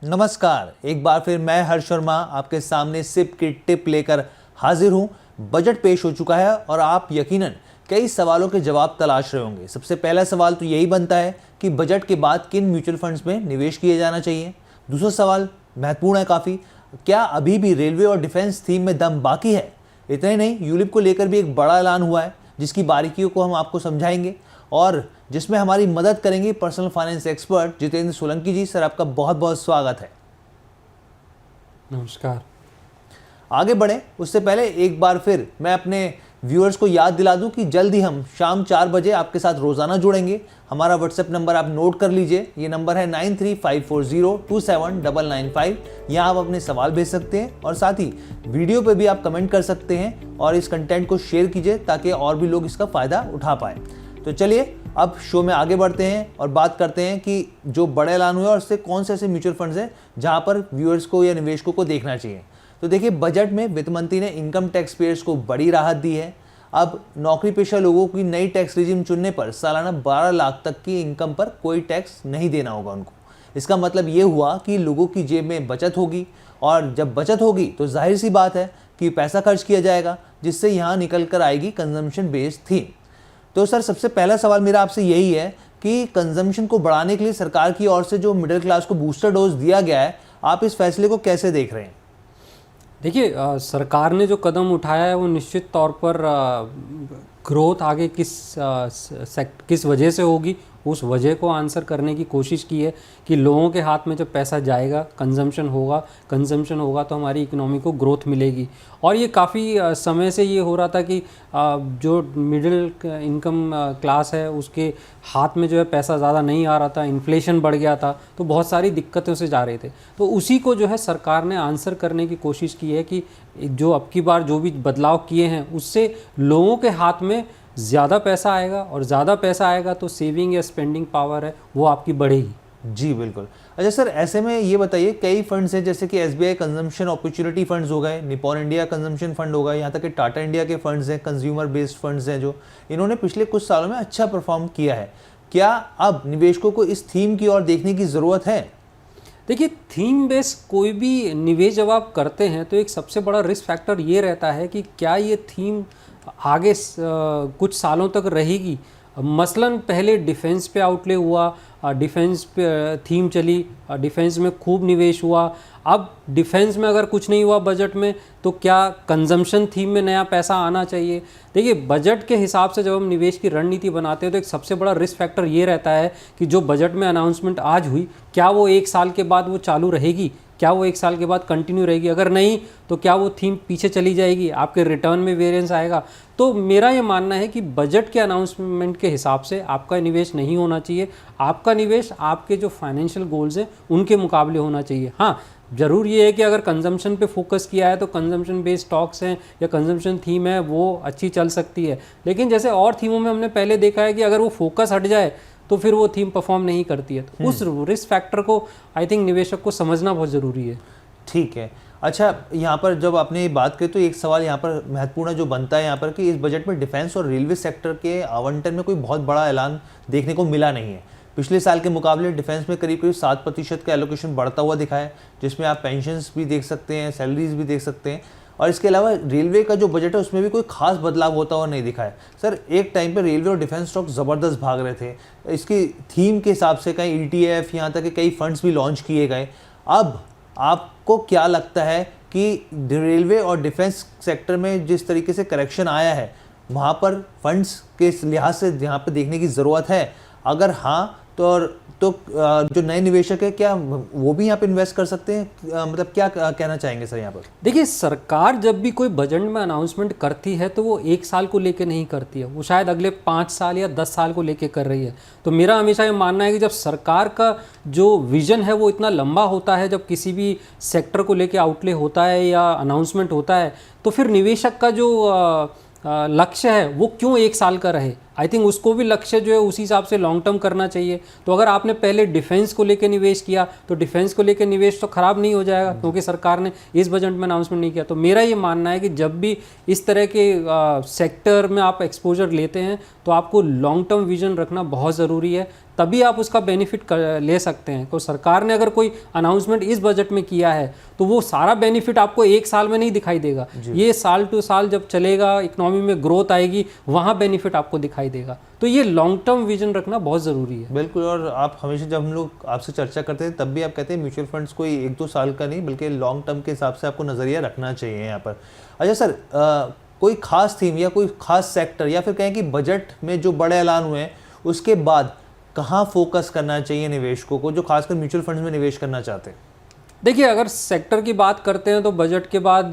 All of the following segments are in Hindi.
नमस्कार, एक बार फिर मैं हर्ष शर्मा आपके सामने सिप की टिप लेकर हाजिर हूं। बजट पेश हो चुका है और आप यकीनन कई सवालों के जवाब तलाश रहे होंगे। सबसे पहला सवाल तो यही बनता है कि बजट के बाद किन म्यूचुअल फंड्स में निवेश किया जाना चाहिए। दूसरा सवाल महत्वपूर्ण है काफ़ी, क्या अभी भी रेलवे और डिफेंस थीम में दम बाकी है। इतना ही नहीं, यूलिप को लेकर भी एक बड़ा ऐलान हुआ है जिसकी बारीकियों को हम आपको समझाएंगे और जिसमें हमारी मदद करेंगे personal finance expert Jitendra Solanki ji. Sir, आपका बहुत बहुत स्वागत है। नमस्कार। आगे बढ़े उससे पहले एक बार फिर मैं अपने व्यूअर्स को याद दिला दूं कि जल्द ही हम शाम 4 बजे आपके साथ रोजाना जुड़ेंगे। हमारा व्हाट्सएप नंबर आप नोट कर लीजिए, ये नंबर है 9354027995। यहाँ आप अपने सवाल भेज सकते हैं और साथ ही वीडियो पे भी आप कमेंट कर सकते हैं और इस कंटेंट को शेयर कीजिए ताकि और भी लोग इसका फ़ायदा उठा पाए। तो चलिए अब शो में आगे बढ़ते हैं और बात करते हैं कि जो बड़े ऐलान हुए और उससे कौन से ऐसे म्यूचुअल फंड्स हैं जहां पर व्यूअर्स को या निवेशकों को देखना चाहिए। तो देखिए, बजट में वित्त मंत्री ने इनकम टैक्स पेयर्स को बड़ी राहत दी है। अब नौकरी पेशा लोगों की नई टैक्स रिजीम चुनने पर सालाना 12 लाख तक की इनकम पर कोई टैक्स नहीं देना होगा उनको। इसका मतलब ये हुआ कि लोगों की जेब में बचत होगी और जब बचत होगी तो जाहिर सी बात है कि पैसा खर्च किया जाएगा, जिससे यहाँ निकल कर आएगी कंजम्पशन बेस्ड थीम। तो सर, सबसे पहला सवाल मेरा आपसे यही है कि कंजम्पशन को बढ़ाने के लिए सरकार की ओर से जो मिडिल क्लास को बूस्टर डोज दिया गया है, आप इस फैसले को कैसे देख रहे हैं? देखिए, सरकार ने जो कदम उठाया है वो निश्चित तौर पर ग्रोथ आगे किस वजह से होगी उस वजह को आंसर करने की कोशिश की है कि लोगों के हाथ में जब पैसा जाएगा, कंजम्पशन होगा तो हमारी इकोनॉमी को ग्रोथ मिलेगी। और ये काफ़ी समय से ये हो रहा था कि जो मिडिल इनकम क्लास है उसके हाथ में जो है पैसा ज़्यादा नहीं आ रहा था, इन्फ्लेशन बढ़ गया था, तो बहुत सारी दिक्कतों से जा रहे थे। तो उसी को जो है सरकार ने आंसर करने की कोशिश की है कि जो अब की बार जो भी बदलाव किए हैं उससे लोगों के हाथ में ज़्यादा पैसा आएगा और ज़्यादा पैसा आएगा तो सेविंग या स्पेंडिंग पावर है वो आपकी बढ़ेगी। जी बिल्कुल। अच्छा सर, ऐसे में ये बताइए, कई फंड्स हैं जैसे कि एसबीआई कंजम्पशन अपॉर्चुनिटी फंड्स हो गए, निपॉन इंडिया कंजम्पशन फंड होगा, यहाँ तक कि टाटा इंडिया के फंड्स हैं, कंज्यूमर बेस्ड फंड्स हैं, जो इन्होंने पिछले कुछ सालों में अच्छा परफॉर्म किया है। क्या अब निवेशकों को इस थीम की ओर देखने की ज़रूरत है? देखिए, थीम बेस्ड कोई भी निवेश जब आप करते हैं तो एक सबसे बड़ा रिस्क फैक्टर ये रहता है कि क्या ये थीम आगे कुछ सालों तक रहेगी। मसलन पहले डिफेंस पे आउटले हुआ, डिफेंस पे थीम चली, डिफेंस में खूब निवेश हुआ। अब डिफेंस में अगर कुछ नहीं हुआ बजट में तो क्या कंजम्पशन थीम में नया पैसा आना चाहिए। देखिए, बजट के हिसाब से जब हम निवेश की रणनीति बनाते हैं तो एक सबसे बड़ा रिस्क फैक्टर ये रहता है कि जो बजट में अनाउंसमेंट आज हुई, क्या वो 1 साल के बाद वो चालू रहेगी, क्या वो 1 साल के बाद कंटिन्यू रहेगी। अगर नहीं तो क्या वो थीम पीछे चली जाएगी, आपके रिटर्न में वेरिएंस आएगा। तो मेरा ये मानना है कि बजट के अनाउंसमेंट के हिसाब से आपका निवेश नहीं होना चाहिए। आपका निवेश आपके जो फाइनेंशियल गोल्स हैं उनके मुकाबले होना चाहिए। हाँ, ज़रूर ये है कि अगर कंजम्पशन पे फोकस किया है तो कंजम्पशन बेस्ड स्टॉक्स हैं या कंजम्पशन थीम है वो अच्छी चल सकती है। लेकिन जैसे और थीमों में हमने पहले देखा है कि अगर वो फोकस हट जाए तो फिर वो थीम परफॉर्म नहीं करती है। तो उस रिस्क फैक्टर को आई थिंक निवेशक को समझना बहुत ज़रूरी है। ठीक है। अच्छा, यहाँ पर जब आपने ये बात की तो एक सवाल यहाँ पर महत्वपूर्ण जो बनता है यहाँ पर कि इस बजट में डिफेंस और रेलवे सेक्टर के आवंटन में कोई बहुत बड़ा ऐलान देखने को मिला नहीं है। पिछले साल के मुकाबले डिफेंस में करीब 7% का एलोकेशन बढ़ता हुआ दिखा है, जिसमें आप पेंशन्स भी देख सकते हैं, सैलरीज भी देख सकते हैं। और इसके अलावा रेलवे का जो बजट है उसमें भी कोई खास बदलाव होता हुआ नहीं दिखा है। सर, एक टाइम पर रेलवे और डिफेंस स्टॉक ज़बरदस्त भाग रहे थे। इसकी थीम के हिसाब से कई ETF, यहाँ तक कि कई फंड्स भी लॉन्च किए गए। अब आपको क्या लगता है कि रेलवे और डिफेंस सेक्टर में जिस तरीके से करेक्शन आया है, वहाँ पर फंड्स के लिहाज से यहाँ पर देखने की ज़रूरत है? अगर हाँ तो जो नए निवेशक है क्या वो भी यहाँ पे इन्वेस्ट कर सकते हैं? मतलब क्या कहना चाहेंगे सर यहाँ पर? देखिए, सरकार जब भी कोई बजट में अनाउंसमेंट करती है तो वो 1 साल को लेके नहीं करती है, वो शायद अगले 5 साल या 10 साल को लेके कर रही है। तो मेरा हमेशा ये मानना है कि जब सरकार का जो विजन है वो इतना लंबा होता है, जब किसी भी सेक्टर को लेके आउटले होता है या अनाउंसमेंट होता है, तो फिर निवेशक का जो लक्ष्य है वो क्यों 1 साल का रहे। आई थिंक उसको भी लक्ष्य जो है उसी हिसाब से लॉन्ग टर्म करना चाहिए। तो अगर आपने पहले डिफेंस को लेकर निवेश किया तो डिफेंस को लेकर निवेश तो खराब नहीं हो जाएगा, क्योंकि सरकार ने इस बजट में अनाउंसमेंट नहीं किया। तो मेरा ये मानना है कि जब भी इस तरह के सेक्टर में आप एक्सपोजर लेते हैं तो आपको लॉन्ग टर्म विजन रखना बहुत ज़रूरी है, तभी आप उसका बेनिफिट ले सकते हैं। तो सरकार ने अगर कोई अनाउंसमेंट इस बजट में किया है तो वो सारा बेनिफिट आपको एक साल में नहीं दिखाई देगा, ये साल टू साल जब चलेगा, इकोनॉमी में ग्रोथ आएगी, वहाँ बेनिफिट आपको दिखाई देगा। तो ये लॉन्ग टर्म विजन रखना बहुत ज़रूरी है। बिल्कुल। और आप हमेशा जब हम लोग आपसे चर्चा करते हैं तब भी आप कहते हैं म्यूचुअल फंड्स कोई 1-2 साल का नहीं बल्कि लॉन्ग टर्म के हिसाब से आपको नज़रिया रखना चाहिए यहाँ पर। अच्छा सर, कोई खास थीम या कोई खास सेक्टर या फिर कहें कि बजट में जो बड़े ऐलान हुए हैं उसके बाद कहाँ फोकस करना चाहिए निवेशकों को जो खासकर म्यूचुअल फंड्स में निवेश करना चाहते हैं? देखिए, अगर सेक्टर की बात करते हैं तो बजट के बाद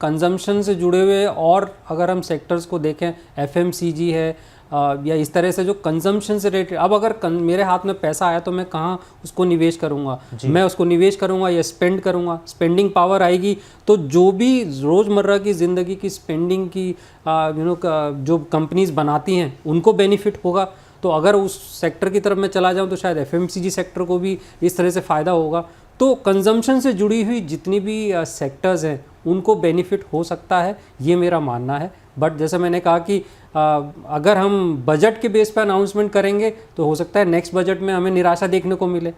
कंजम्पशन से जुड़े हुए, और अगर हम सेक्टर्स को देखें एफएमसीजी है या इस तरह से जो कंजम्पशन से रिलेटेड, अब अगर मेरे हाथ में पैसा आया तो मैं कहाँ उसको निवेश करूँगा? मैं उसको निवेश करूँगा या स्पेंड करूँगा? स्पेंडिंग पावर आएगी तो जो भी रोज़मर्रा की ज़िंदगी की स्पेंडिंग की जो कंपनीज बनाती हैं उनको बेनिफिट होगा। तो अगर उस सेक्टर की तरफ मैं चला जाऊँ तो शायद एफएमसीजी सेक्टर को भी इस तरह से फ़ायदा होगा। तो कंजम्पशन से जुड़ी हुई जितनी भी सेक्टर्स हैं उनको बेनिफिट हो सकता है, ये मेरा मानना है। बट जैसे मैंने कहा कि अगर हम बजट के बेस पर अनाउंसमेंट करेंगे तो हो सकता है नेक्स्ट बजट में हमें निराशा देखने को मिले।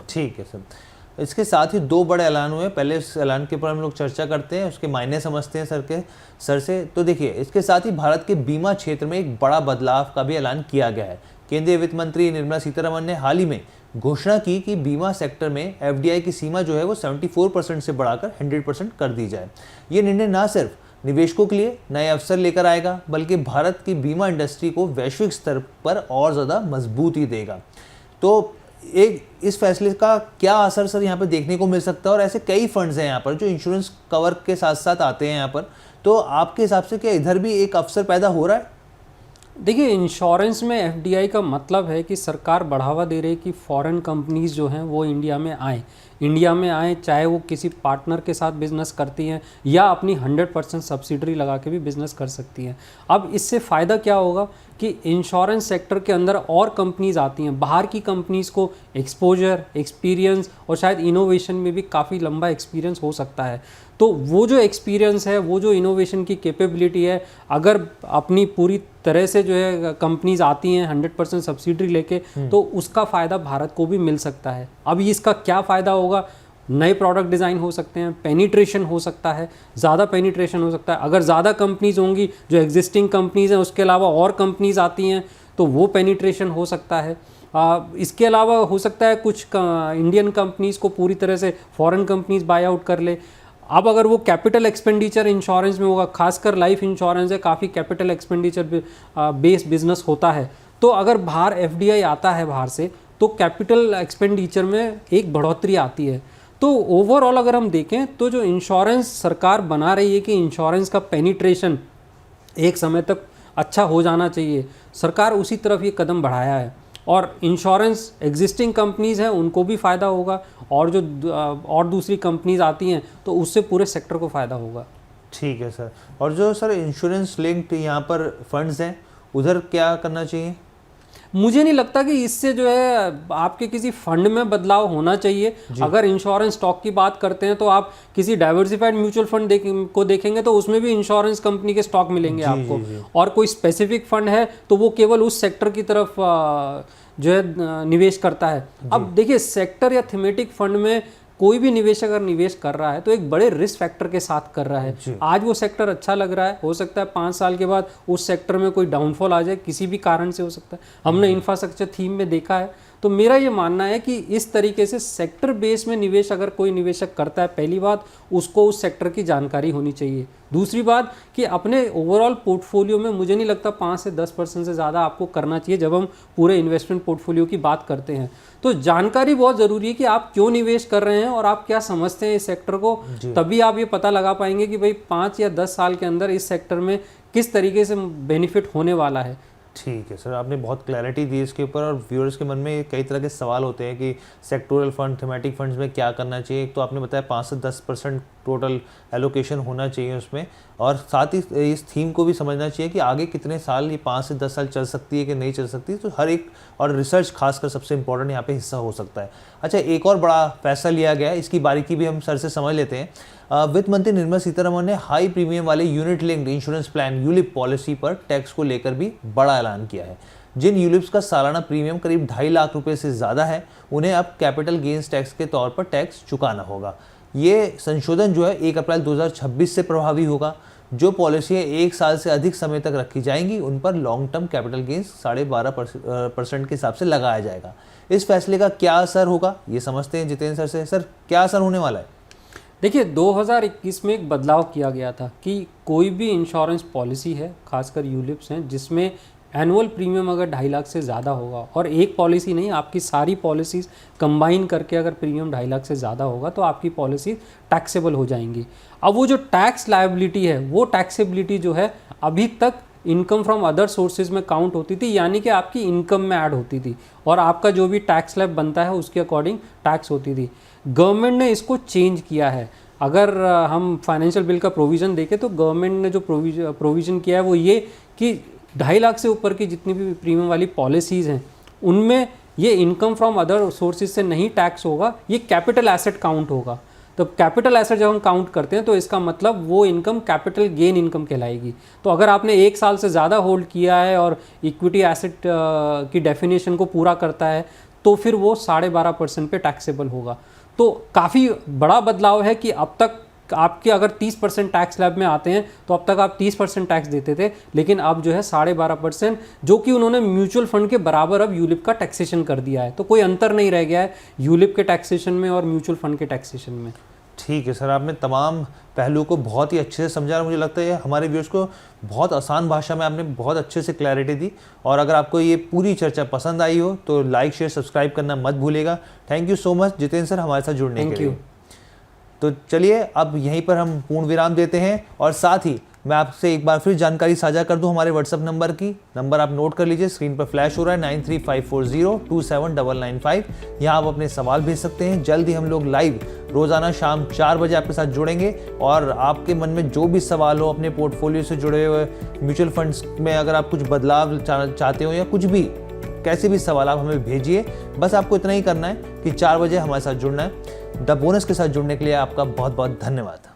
ठीक है सर। इसके साथ ही 2 बड़े ऐलान हुए, पहले इस ऐलान के ऊपर हम लोग चर्चा करते हैं, उसके मायने समझते हैं सर से। तो देखिए, इसके साथ ही भारत के बीमा क्षेत्र में एक बड़ा बदलाव का भी ऐलान किया गया है। केंद्रीय वित्त मंत्री निर्मला सीतारमण ने हाल ही में घोषणा की कि बीमा सेक्टर में एफडीआई की सीमा जो है वो 74% से बढ़ाकर 100% कर दी जाए। ये निर्णय न सिर्फ निवेशकों के लिए नए अवसर लेकर आएगा बल्कि भारत की बीमा इंडस्ट्री को वैश्विक स्तर पर और ज़्यादा मजबूती देगा। तो इस फैसले का क्या असर सर यहाँ पर देखने को मिल सकता है? और ऐसे कई फंड्स हैं यहाँ पर जो इंश्योरेंस कवर के साथ साथ आते हैं यहाँ पर, तो आपके हिसाब से क्या इधर भी एक अवसर पैदा हो रहा है? देखिए, इंश्योरेंस में एफडीआई का मतलब है कि सरकार बढ़ावा दे रही है कि फॉरेन कंपनीज जो हैं वो इंडिया में आएँ, चाहे वो किसी पार्टनर के साथ बिजनेस करती हैं या अपनी 100% सब्सिडरी लगा के भी बिजनेस कर सकती हैं। अब इससे फ़ायदा क्या होगा कि इंश्योरेंस सेक्टर के अंदर और कंपनीज आती हैं, बाहर की कंपनीज को एक्सपोजर, एक्सपीरियंस और शायद इनोवेशन में भी काफ़ी लंबा एक्सपीरियंस हो सकता है। तो वो जो एक्सपीरियंस है, वो जो इनोवेशन की कैपेबिलिटी है, अगर अपनी पूरी तरह से जो है कंपनीज आती हैं 100% सब्सिडरी लेके, तो उसका फ़ायदा भारत को भी मिल सकता है। अब इसका क्या फ़ायदा होगा? नए प्रोडक्ट डिज़ाइन हो सकते हैं, पेनिट्रेशन हो सकता है, ज़्यादा पेनिट्रेशन हो सकता है। अगर ज़्यादा कंपनीज होंगी, जो एग्जिस्टिंग कंपनीज हैं उसके अलावा और कंपनीज आती हैं तो वो पेनिट्रेशन हो सकता है। इसके अलावा हो सकता है कुछ इंडियन कंपनीज को पूरी तरह से फॉरेन कंपनीज बाय आउट कर ले। अब अगर वो कैपिटल एक्सपेंडिचर इंश्योरेंस में होगा, खासकर लाइफ इंश्योरेंस है, काफ़ी कैपिटल एक्सपेंडिचर बेस बिजनेस होता है, तो अगर बाहर एफडीआई आता है बाहर से तो कैपिटल एक्सपेंडिचर में एक बढ़ोतरी आती है। तो ओवरऑल अगर हम देखें तो जो इंश्योरेंस सरकार बना रही है कि इंश्योरेंस का पेनिट्रेशन एक समय तक अच्छा हो जाना चाहिए, सरकार उसी तरफ ये कदम बढ़ाया है। और इंश्योरेंस एग्जिस्टिंग कंपनीज़ हैं उनको भी फ़ायदा होगा, और जो और दूसरी कंपनीज आती हैं तो उससे पूरे सेक्टर को फ़ायदा होगा। ठीक है सर। और जो सर इंश्योरेंस लिंक्ड यहाँ पर फंड्स हैं उधर क्या करना चाहिए? मुझे नहीं लगता कि इससे जो है आपके किसी फंड में बदलाव होना चाहिए। अगर इंश्योरेंस स्टॉक की बात करते हैं तो आप किसी डाइवर्सिफाइड म्यूचुअल फंड को देखेंगे तो उसमें भी इंश्योरेंस कंपनी के स्टॉक मिलेंगे आपको। और कोई स्पेसिफिक फंड है तो वो केवल उस सेक्टर की तरफ जो है निवेश करता है। अब देखिए, सेक्टर या थीमेटिक फंड में कोई भी निवेशक अगर निवेश कर रहा है तो एक बड़े रिस्क फैक्टर के साथ कर रहा है। आज वो सेक्टर अच्छा लग रहा है, हो सकता है 5 साल के बाद उस सेक्टर में कोई डाउनफॉल आ जाए, किसी भी कारण से हो सकता है। हमने इंफ्रास्ट्रक्चर थीम में देखा है। तो मेरा ये मानना है कि इस तरीके से सेक्टर बेस में निवेश अगर कोई निवेशक करता है, पहली बात उसको उस सेक्टर की जानकारी होनी चाहिए। दूसरी बात कि अपने ओवरऑल पोर्टफोलियो में मुझे नहीं लगता 5 से 10% से ज़्यादा आपको करना चाहिए जब हम पूरे इन्वेस्टमेंट पोर्टफोलियो की बात करते हैं। तो जानकारी बहुत ज़रूरी है कि आप क्यों निवेश कर रहे हैं और आप क्या समझते हैं इस सेक्टर को, तभी आप ये पता लगा पाएंगे कि भाई 5 या 10 साल के अंदर इस सेक्टर में किस तरीके से बेनिफिट होने वाला है। ठीक है सर, आपने बहुत क्लैरिटी दी इसके ऊपर, और व्यूअर्स के मन में कई तरह के सवाल होते हैं कि सेक्टोरल फंड, थीमेटिक फंड्स में क्या करना चाहिए। एक तो आपने बताया 5 से 10% टोटल एलोकेशन होना चाहिए उसमें, और साथ ही इस थीम को भी समझना चाहिए कि आगे कितने साल, ये 5 से 10 साल चल सकती है कि नहीं चल सकती। तो हर एक, और रिसर्च खासकर सबसे इंपॉर्टेंट यहाँ पे हिस्सा हो सकता है। अच्छा, एक और बड़ा फैसला लिया गया है, इसकी बारीकी भी हम सर से समझ लेते हैं। वित्त मंत्री निर्मला सीतारमण ने हाई प्रीमियम वाले unit linked insurance plan ULIP policy पर टैक्स को लेकर भी बड़ा ऐलान किया है। जिन यूलिप्स का सालाना प्रीमियम करीब 2.5 लाख रुपए से ज़्यादा है, उन्हें अब कैपिटल गेन्स टैक्स के तौर पर टैक्स चुकाना होगा। ये संशोधन जो है 1 अप्रैल 2026 से प्रभावी होगा। जो पॉलिसियाँ 1 साल से अधिक समय तक रखी जाएंगी, उन पर लॉन्ग टर्म कैपिटल गेन्स 12.5% के हिसाब से लगाया जाएगा। इस फैसले का क्या असर होगा, ये समझते हैं जितेंद्र सर से। सर, क्या असर होने वाला है? देखिए, 2021 में एक बदलाव किया गया था कि कोई भी इंश्योरेंस पॉलिसी है, खासकर यूलिप्स हैं, जिसमें एनुअल प्रीमियम अगर 2.5 लाख से ज़्यादा होगा, और एक पॉलिसी नहीं, आपकी सारी पॉलिसीज़ कंबाइन करके अगर प्रीमियम 2.5 लाख से ज़्यादा होगा तो आपकी पॉलिसी टैक्सेबल हो जाएंगी। अब वो जो टैक्स लायबिलिटी है, वो टैक्सेबिलिटी जो है अभी तक इनकम फ्रॉम अदर सोर्सेज में काउंट होती थी, यानी कि आपकी इनकम में ऐड होती थी, और आपका जो भी टैक्स स्लैब बनता है उसके अकॉर्डिंग टैक्स होती थी। गवर्नमेंट ने इसको चेंज किया है। अगर हम फाइनेंशियल बिल का प्रोविज़न देखें तो गवर्नमेंट ने जो प्रोविज़न किया है वो ये कि 2.5 लाख से ऊपर की जितनी भी प्रीमियम वाली पॉलिसीज़ हैं, उनमें ये इनकम फ्रॉम अदर सोर्सेज से नहीं टैक्स होगा, ये कैपिटल एसेट काउंट होगा। तो कैपिटल एसेट जब हम काउंट करते हैं तो इसका मतलब वो इनकम कैपिटल गेन इनकम कहलाएगी। तो अगर आपने 1 साल से ज़्यादा होल्ड किया है और इक्विटी एसेट की डेफिनेशन को पूरा करता है, तो फिर वो 12.5% पे टैक्सेबल होगा। तो काफ़ी बड़ा बदलाव है कि अब तक आपके अगर 30% टैक्स स्लैब में आते हैं तो अब तक आप 30% टैक्स देते थे, लेकिन अब जो है 12.5%, जो कि उन्होंने म्यूचुअल फंड के बराबर अब यूलिप का टैक्सेशन कर दिया है। तो कोई अंतर नहीं रह गया है यूलिप के टैक्सेशन में और म्यूचुअल फंड के टैक्सेशन में। ठीक है सर, आपने तमाम पहलुओं को बहुत ही अच्छे से समझा, और मुझे लगता है हमारे व्यूअर्स को बहुत आसान भाषा में आपने बहुत अच्छे से क्लैरिटी दी। और अगर आपको ये पूरी चर्चा पसंद आई हो तो लाइक, शेयर, सब्सक्राइब करना मत भूलिएगा। Thank you so much Jitendra sir हमारे साथ जुड़ने के लिए। तो चलिए अब यहीं पर हम पूर्ण विराम देते हैं, और साथ ही मैं आपसे एक बार फिर जानकारी साझा कर दूं हमारे व्हाट्सएप नंबर की। नंबर आप नोट कर लीजिए, स्क्रीन पर फ्लैश हो रहा है, 9354027995। यहाँ आप अपने सवाल भेज सकते हैं। जल्द ही हम लोग लाइव रोज़ाना शाम 4 बजे आपके साथ जुड़ेंगे, और आपके मन में जो भी सवाल हो अपने पोर्टफोलियो से जुड़े हुए, म्यूचुअल फंड्स में अगर आप कुछ बदलाव चाहते हो या कुछ भी, कैसे भी सवाल आप हमें भेजिए। बस आपको इतना ही करना है कि 4 बजे हमारे साथ जुड़ना है। द बोनस के साथ जुड़ने के लिए आपका बहुत बहुत धन्यवाद।